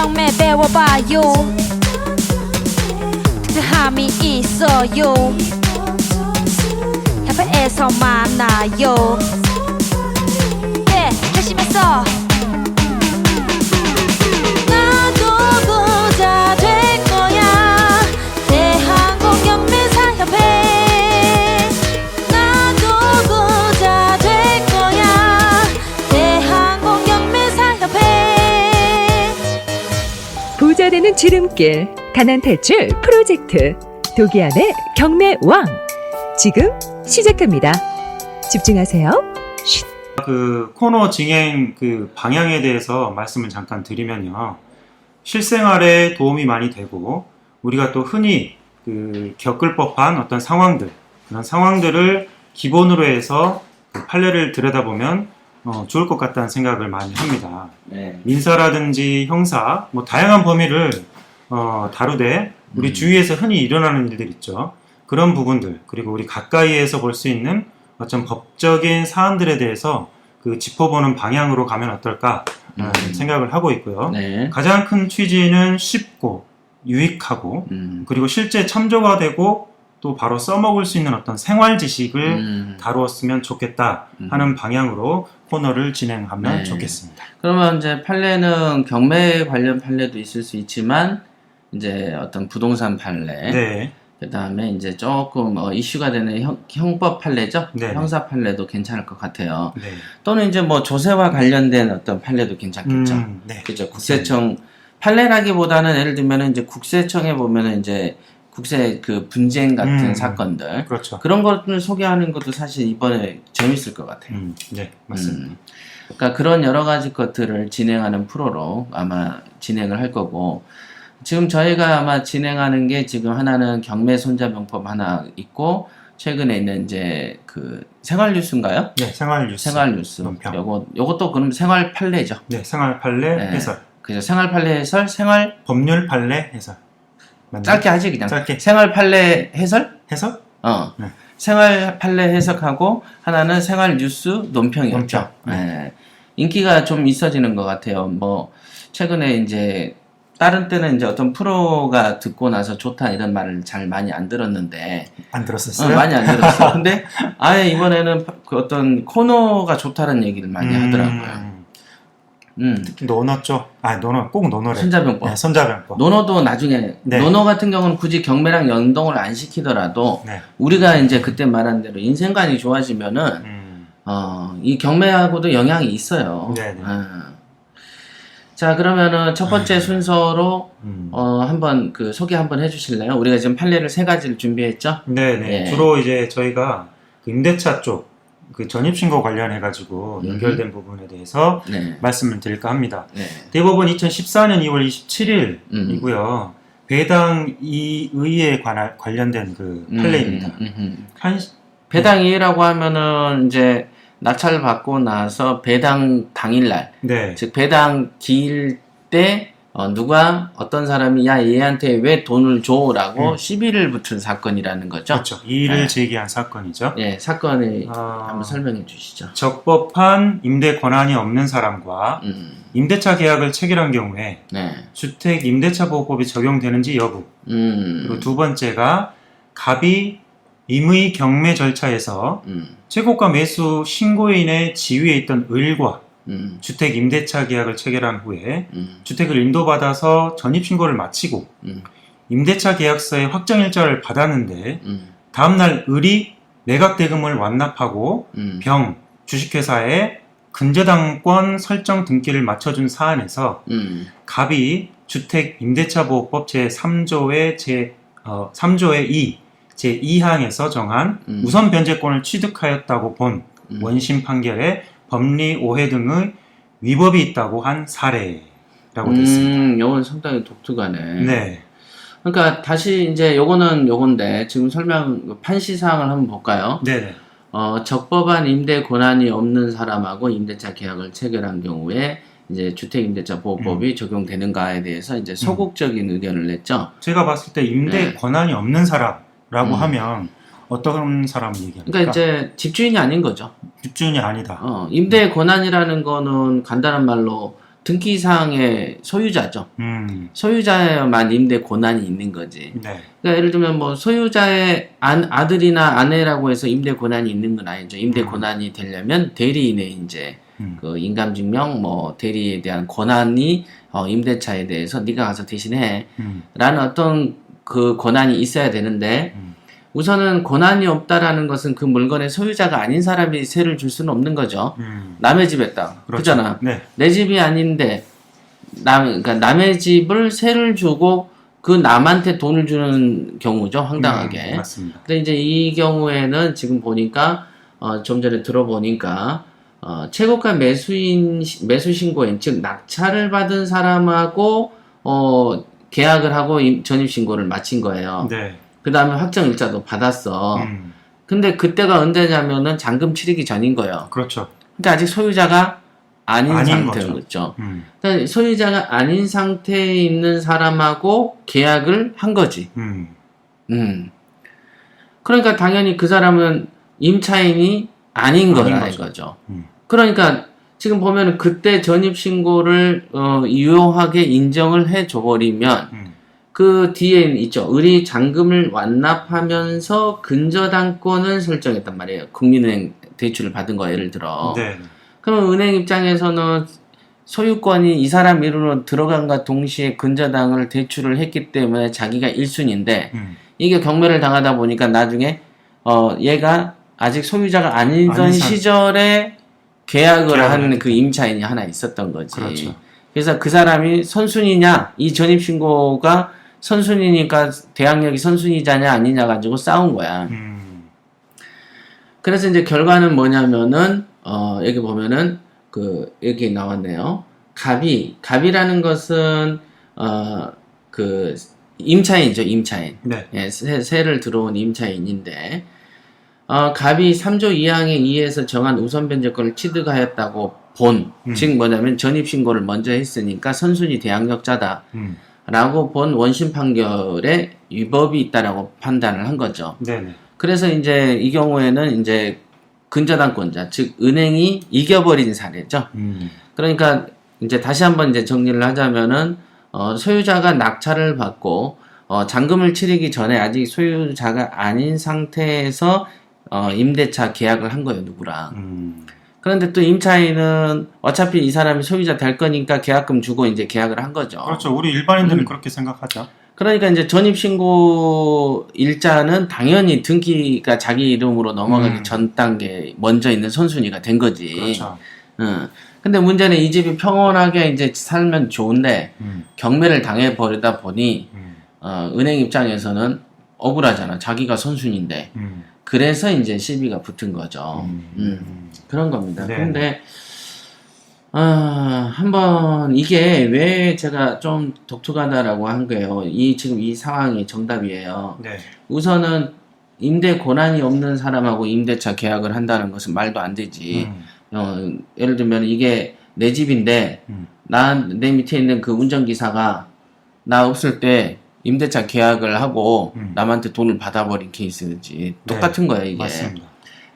경매 배워봐요. 특별함이 있어요. 협회에서 만나요. 예, 열심했어. 나도 부자 될 거야. 대한공경매사협회. 나도 부자 될 거야. 대한공경매사협회. 부자 되는 지름길 가난 탈출 프로젝트 도기안의 경매왕 지금 시작합니다. 집중하세요. 쉿. 그 코너 진행 그 방향에 대해서 말씀을 잠깐 드리면요. 실생활에 도움이 많이 되고 우리가 또 흔히 그 겪을 법한 어떤 상황들 그런 상황들을 기본으로 해서 그 판례를 들여다보면 좋을 것 같다는 생각을 많이 합니다. 네. 민사라든지 형사 뭐 다양한 범위를 다루되 우리 주위에서 흔히 일어나는 일들 있죠. 그런 부분들 그리고 우리 가까이에서 볼 수 있는 어떤 법적인 사안들에 대해서 그 짚어보는 방향으로 가면 어떨까 생각을 하고 있고요. 네. 가장 큰 취지는 쉽고 유익하고 그리고 실제 참조가 되고 또 바로 써먹을 수 있는 어떤 생활 지식을 다루었으면 좋겠다 하는 방향으로 코너를 진행하면 네. 좋겠습니다. 그러면 이제 판례는 경매 관련 판례도 있을 수 있지만 이제 어떤 부동산 판례, 네. 그 다음에 이제 조금 이슈가 되는 형법 판례죠. 네. 형사 판례도 괜찮을 것 같아요. 네. 또는 이제 뭐 조세와 관련된 어떤 판례도 괜찮겠죠. 네. 그죠. 국세청 판례라기보다는 예를 들면은 이제 국세청에 보면은 이제 국세 그 분쟁 같은 사건들 그렇죠. 그런 것들 소개하는 것도 사실 이번에 재밌을 것 같아요. 네, 맞습니다. 그러니까 그런 여러 가지 것들을 진행하는 프로로 아마 진행을 할 거고 지금 저희가 아마 진행하는 게 지금 하나는 경매 손자병법 하나 있고 최근에 있는 이제 그 생활 뉴스인가요? 네, 생활 뉴스. 생활 뉴스. 요것도 그럼 생활 판례죠. 네, 생활 판례 네. 해설. 그죠. 생활 판례 해설, 생활 법률 판례 해설. 맞나요? 짧게 하지 그냥. 짧게. 생활 판례 해설? 해설? 네. 생활 판례 해석하고 하나는 생활 뉴스 논평이었죠. 네. 인기가 좀 있어지는 것 같아요. 뭐 최근에 이제 다른 때는 이제 어떤 프로가 듣고 나서 좋다 이런 말을 잘 많이 안 들었는데 안 들었었어요? 많이 안 들었어요. 근데 아예 이번에는 그 어떤 코너가 좋다는 얘기를 많이 하더라고요. 특히 노노 쪽, 노노 꼭 노노래. 손자병법. 네, 손자병법. 노노도 나중에 네. 노노 같은 경우는 굳이 경매랑 연동을 안 시키더라도 네. 우리가 이제 그때 말한 대로 인생관이 좋아지면은 이 경매하고도 영향이 있어요. 네네. 자 그러면은 첫 번째 순서로 한번 그 소개 한번 해주실래요? 우리가 지금 판례를 3가지를 준비했죠? 네네. 예. 주로 이제 저희가 그 임대차 쪽 그 전입신고 관련해가지고 연결된 부분에 대해서 네. 말씀을 드릴까 합니다. 네. 대법원 2014년 2월 27일이고요. 배당 이의에 관련된 그 판례입니다. 배당 이의라고 하면은 이제 낙찰 받고 나서 배당 당일날, 네. 즉 배당 기일 때 누가 어떤 사람이 야 얘한테 왜 돈을 줘라고 시비를 붙은 사건이라는 거죠. 그렇죠. 이의를 네. 제기한 사건이죠. 예, 사건을 한번 설명해 주시죠. 적법한 임대 권한이 없는 사람과 임대차 계약을 체결한 경우에 네. 주택 임대차 보호법이 적용되는지 여부. 그리고 두 번째가 갑이 임의 경매 절차에서 최고가 매수 신고인의 지위에 있던 을과 주택 임대차 계약을 체결한 후에 주택을 인도받아서 전입신고를 마치고 임대차 계약서의 확정일자를 받았는데 다음날 을이 매각대금을 완납하고 병 주식회사에 근저당권 설정 등기를 맞춰준 사안에서 갑이 주택 임대차 보호법 제3조의 3조의 2 제2항에서 정한 우선 변제권을 취득하였다고 본 원심 판결에 법리 오해 등의 위법이 있다고 한 사례라고 되어 있습니다. 요건 상당히 독특하네. 네. 그러니까 다시 이제 요거는 요건데 지금 설명 판시 사항을 한번 볼까요? 네네. 적법한 임대 권한이 없는 사람하고 임대차 계약을 체결한 경우에 이제 주택임대차 보호법이 적용되는가에 대해서 이제 소극적인 의견을 냈죠. 제가 봤을 때 임대 네. 권한이 없는 사람라고 하면 어떤 사람을 얘기합니까? 그러니까 이제 집주인이 아닌 거죠. 집주인이 아니다. 임대 권한이라는 거는 간단한 말로 등기상의 소유자죠. 소유자만 임대 권한이 있는 거지. 네. 그러니까 예를 들면 뭐 소유자의 아들이나 아내라고 해서 임대 권한이 있는 건 아니죠. 임대 권한이 되려면 대리인의 이제 그 인감증명 뭐 대리에 대한 권한이 임대차에 대해서 네가 가서 대신해 라는 어떤 그 권한이 있어야 되는데 우선은 권한이 없다라는 것은 그 물건의 소유자가 아닌 사람이 세를 줄 수는 없는 거죠. 남의 집에 딱. 그렇죠. 그잖아. 네. 내 집이 아닌데 그러니까 남의 집을 세를 주고 그 남한테 돈을 주는 경우죠. 황당하게. 맞습니다. 근데 이제 이 경우에는 지금 보니까 좀 전에 들어보니까 최고가 매수 신고인 즉 낙찰을 받은 사람하고 계약을 하고 전입 신고를 마친 거예요. 네. 그 다음에 확정 일자도 받았어. 근데 그때가 언제냐면은 잔금 치르기 전인 거예요. 그렇죠. 그러니까 아직 소유자가 아닌 상태인 거죠. 거죠. 그러니까 소유자가 아닌 상태에 있는 사람하고 계약을 한 거지. 그러니까 당연히 그 사람은 임차인이 아닌 거라 이거죠. 그러니까 지금 보면은 그때 전입 신고를 유효하게 인정을 해 줘버리면 그 뒤에 있죠. 의리 잔금을 완납하면서 근저당권을 설정했단 말이에요. 국민은행 대출을 받은 거 예를 들어. 네. 그럼 은행 입장에서는 소유권이 이 사람 이름으로 들어간과 동시에 근저당을 대출을 했기 때문에 자기가 1순위인데 이게 경매를 당하다 보니까 나중에 얘가 아직 소유자가 아니던 시절에 계약을 한 그 임차인이 하나 있었던 거지. 그렇죠. 그래서 그 사람이 선순위냐 이 전입신고가 선순위니까 대항력이 선순위자냐 아니냐 가지고 싸운 거야. 그래서 이제 결과는 뭐냐면은 여기 보면은 여기 나왔네요. 갑이라는 것은 그 임차인이죠, 임차인. 네. 예, 세를 들어온 임차인인데 갑이 3조 2항에 의해서 정한 우선 변제권을 취득하였다고 본, 즉 뭐냐면 전입신고를 먼저 했으니까 선순위 대항력자다. 라고 본 원심 판결에 위법이 있다라고 판단을 한 거죠. 네네. 그래서 이제 이 경우에는 이제 근저당권자, 즉 은행이 이겨버린 사례죠. 그러니까 이제 다시 한번 이제 정리를 하자면은 소유자가 낙찰을 받고 잔금을 치르기 전에 아직 소유자가 아닌 상태에서 임대차 계약을 한 거예요, 누구랑. 그런데 또 임차인은 어차피 이 사람이 소유자 될 거니까 계약금 주고 이제 계약을 한 거죠. 그렇죠. 우리 일반인들은 그렇게 생각하죠. 그러니까 이제 전입신고 일자는 당연히 등기가 자기 이름으로 넘어가기 전 단계 먼저 있는 선순위가 된 거지. 그렇죠. 근데 문제는 이 집이 평온하게 이제 살면 좋은데 경매를 당해 버리다 보니 은행 입장에서는 억울하잖아. 자기가 선순위인데. 그래서 이제 시비가 붙은 거죠. 그런 겁니다. 네. 근데 한번 이게 왜 제가 좀 독특하다라고 한 거예요. 지금 이 상황이 정답이에요. 네. 우선은 임대 권한이 없는 사람하고 임대차 계약을 한다는 것은 말도 안 되지. 예를 들면 이게 내 집인데 내 밑에 있는 그 운전기사가 나 없을 때 임대차 계약을 하고 남한테 돈을 받아버린 케이스지. 똑같은 거예요, 이게. 맞습니다.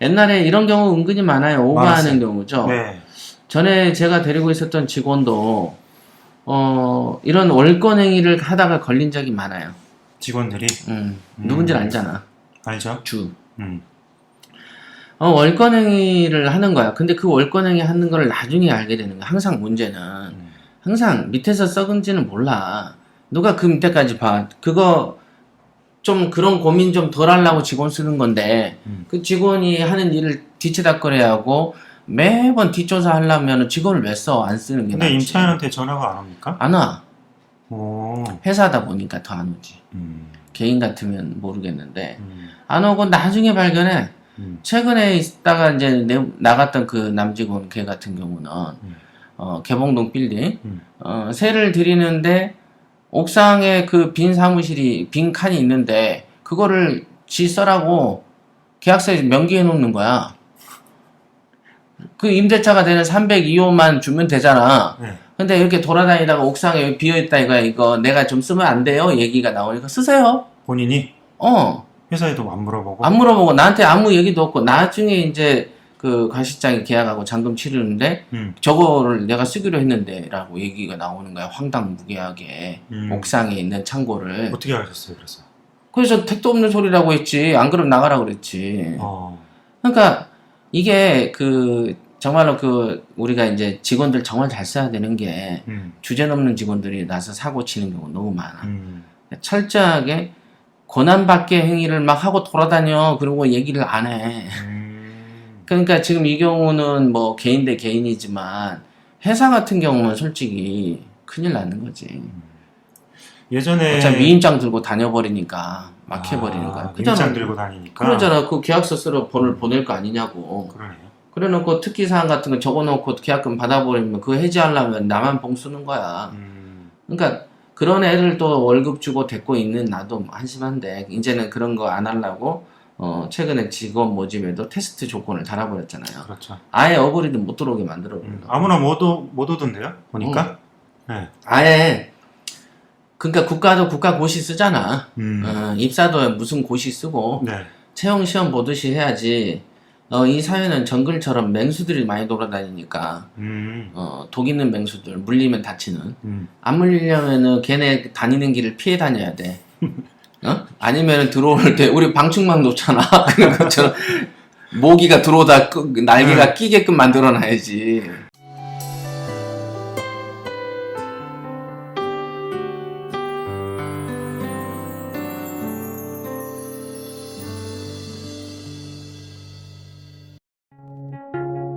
옛날에 이런 경우 은근히 많아요. 오버하는 경우죠. 네. 전에 제가 데리고 있었던 직원도 이런 월권행위를 하다가 걸린 적이 많아요. 직원들이 누군지는 알잖아. 알죠. 주. 월권행위를 하는 거야. 근데 그 월권행위 하는 걸 나중에 알게 되는 거야. 항상 문제는 항상 밑에서 썩은지는 몰라. 누가 그 밑에까지 봐. 그거 좀 그런 고민 좀 덜 하려고 직원 쓰는 건데 그 직원이 하는 일을 뒤치다꺼리 하고 매번 뒷조사 하려면 직원을 왜 써? 안 쓰는 게 근데 낫지. 임차인한테 전화가 안 옵니까? 안 와. 오. 회사다 보니까 더 안 오지. 개인 같으면 모르겠는데 안 오고 나중에 발견해. 최근에 있다가 이제 나갔던 그 남직원 걔 같은 경우는 개봉동 빌딩 세를 들이는데 옥상에 그 빈 칸이 있는데 그거를 지 써라고 계약서에 명기해 놓는 거야. 그 임대차가 되는 302호만 주면 되잖아. 네. 근데 이렇게 돌아다니다가 옥상에 여기 비어있다 이거 내가 좀 쓰면 안 돼요? 얘기가 나오니까 쓰세요. 본인이 어. 회사에도 안 물어보고. 안 물어보고 나한테 아무 얘기도 없고 나중에 이제 그 과실장이 계약하고 잔금 치르는데 저거를 내가 쓰기로 했는데 라고 얘기가 나오는 거야. 황당무계하게 옥상에 있는 창고를. 어떻게 하셨어요, 그래서? 그래서 택도 없는 소리라고 했지. 안 그러면 나가라고 그랬지. 그러니까 이게 그 정말로 그 우리가 이제 직원들 정말 잘 써야 되는 게 주제 넘는 직원들이 나서 사고 치는 경우 너무 많아. 철저하게 고난받게 행위를 막 하고 돌아다녀. 그러고 얘기를 안 해. 그러니까 지금 이 경우는 뭐 개인 대 개인이지만 회사 같은 경우는 솔직히 큰일 나는 거지. 예전에 어차피 위임장 들고 다녀버리니까 막 해버리는 거야. 위임장 들고 다니니까. 그러잖아. 그 계약서 쓰러 돈을 보낼 거 아니냐고. 그러네요. 그래놓고 특기사항 같은 거 적어놓고 계약금 받아버리면 그거 해지하려면 나만 봉 쓰는 거야. 그러니까 그런 애들 또 월급 주고 데리고 있는 나도 한심한데 이제는 그런 거 안 하려고 최근에 직원 모집에도 테스트 조건을 달아버렸잖아요. 그렇죠. 아예 어그리드 못 들어오게 만들어버린 거. 아무나 못 오던데요? 보니까. 네. 아예 그러니까 국가도 국가 고시 쓰잖아. 입사도 무슨 고시 쓰고 네. 채용 시험 보듯이 해야지. 이 사회는 정글처럼 맹수들이 많이 돌아다니니까 독 있는 맹수들 물리면 다치는 안 물리려면은 걔네 다니는 길을 피해 다녀야 돼. 아니면 들어올 때 우리 방충망 놓잖아. 그런 것처럼 모기가 들어오다 날개가 끼게끔 만들어 놔야지.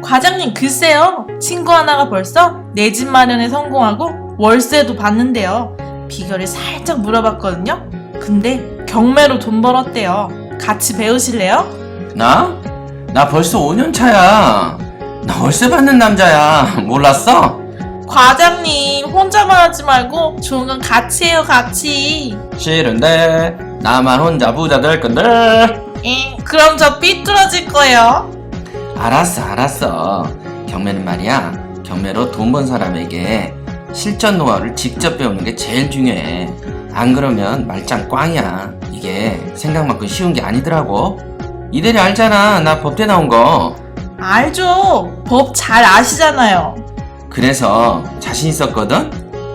과장님 글쎄요. 친구 하나가 벌써 내 집 마련에 성공하고 월세도 받는데요. 비결을 살짝 물어봤거든요. 근데 경매로 돈 벌었대요. 같이 배우실래요? 나? 나 벌써 5년 차야. 나 월세 받는 남자야. 몰랐어? 과장님 혼자만 하지 말고 좋은 건 같이 해요. 같이. 싫은데 나만 혼자 부자 될 건데. 그럼 저 삐뚤어질 거예요. 알았어. 경매는 말이야. 경매로 돈 번 사람에게 실전 노하우를 직접 배우는 게 제일 중요해. 안 그러면 말짱 꽝이야. 이게 생각만큼 쉬운 게 아니더라고. 이대리 알잖아. 나 법대 나온 거. 알죠. 법 잘 아시잖아요. 그래서 자신 있었거든?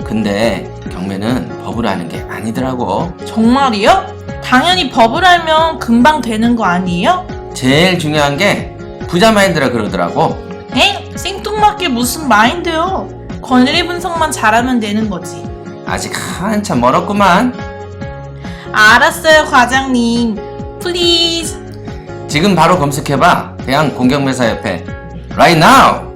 근데 경매는 법으로 하는 게 아니더라고. 정말이요? 당연히 법을 알면 금방 되는 거 아니에요? 제일 중요한 게 부자 마인드라 그러더라고. 생뚱맞게 무슨 마인드요? 권리 분석만 잘하면 되는 거지. 아직 한참 멀었구만. 알았어요, 과장님. 플리즈. 지금 바로 검색해봐. 대한공경매사협회. Right now!